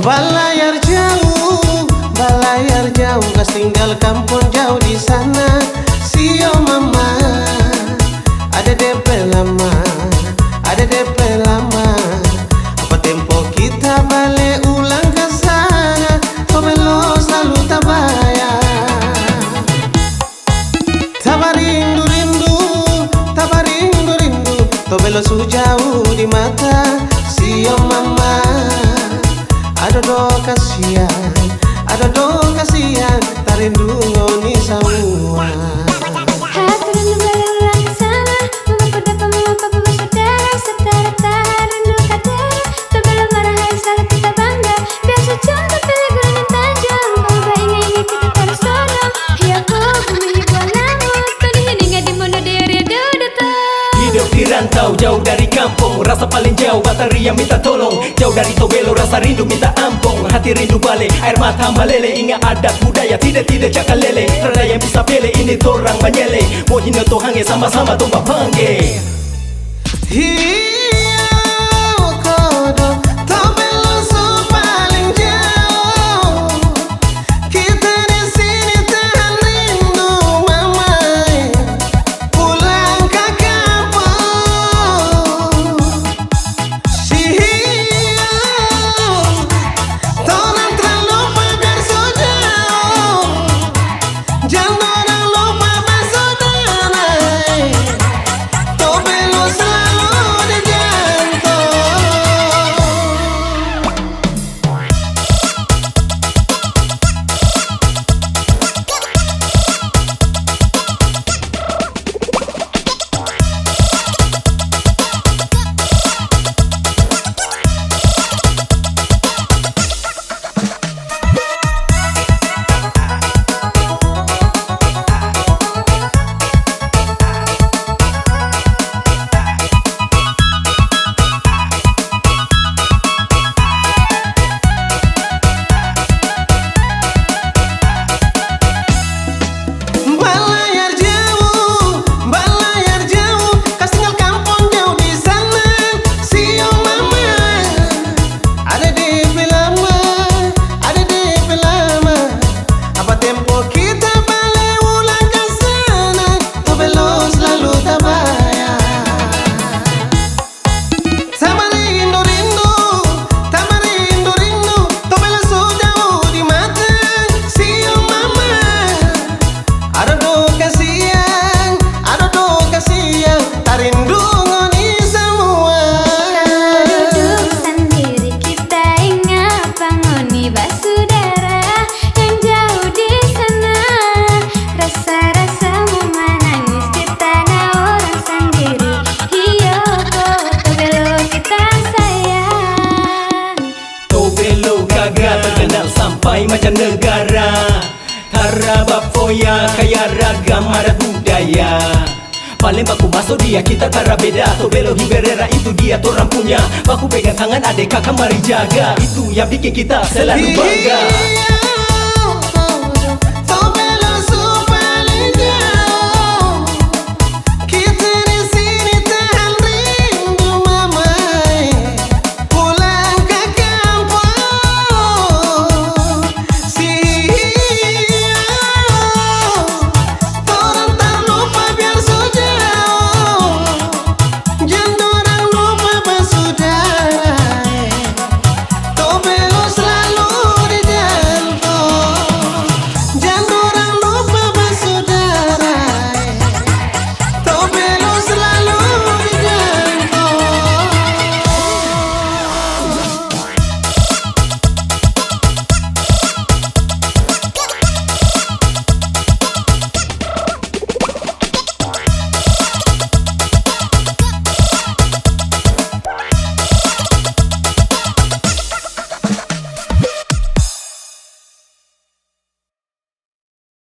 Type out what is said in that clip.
Balayar jauh, kas tinggal kampung jauh di sana. Sio mama, ada DP lama, ada DP lama. Apa tempo kita balik ulang ke sana? Tobelo selalu tabaya. Tabarindu rindu, tabarindu rindu. Tobelo su jauh di mata. Sio mama, ada do kasihan, ada do kasihan, tarindu ngoni semua. Hati rindu balik ulang ke sana. Mama papa mama papa bersaudara, setara tarindu kadara. Tobelo marah hai salah kita bangga. Biasa contoh pilih gurun tajam. Kalau baingai kita terus tolong. Ya kau bumi hibuan namu. Tadi ini gak dimono dari duduk. Hidup di rantau jauh dari kampung, rasa paling jauh bateri yang minta tolong. Jauh dari Tobelo rasa rindu minta ampun. Hati rindu balik air mata meleleh. Ingat adat budaya tidak cakap lele. Tiada yang bisa pilih ini torang menyele. Mau hina tohange sama-sama tombak panggil. Sampai mancanegara, Tarabap foya kaya ragam adat budaya. Paling baku masuk dia kita tara beda. Tobelo Hiberera itu dia torang punya. Baku pegang tangan adek kakak mari jaga. Itu yang bikin kita selalu bangga.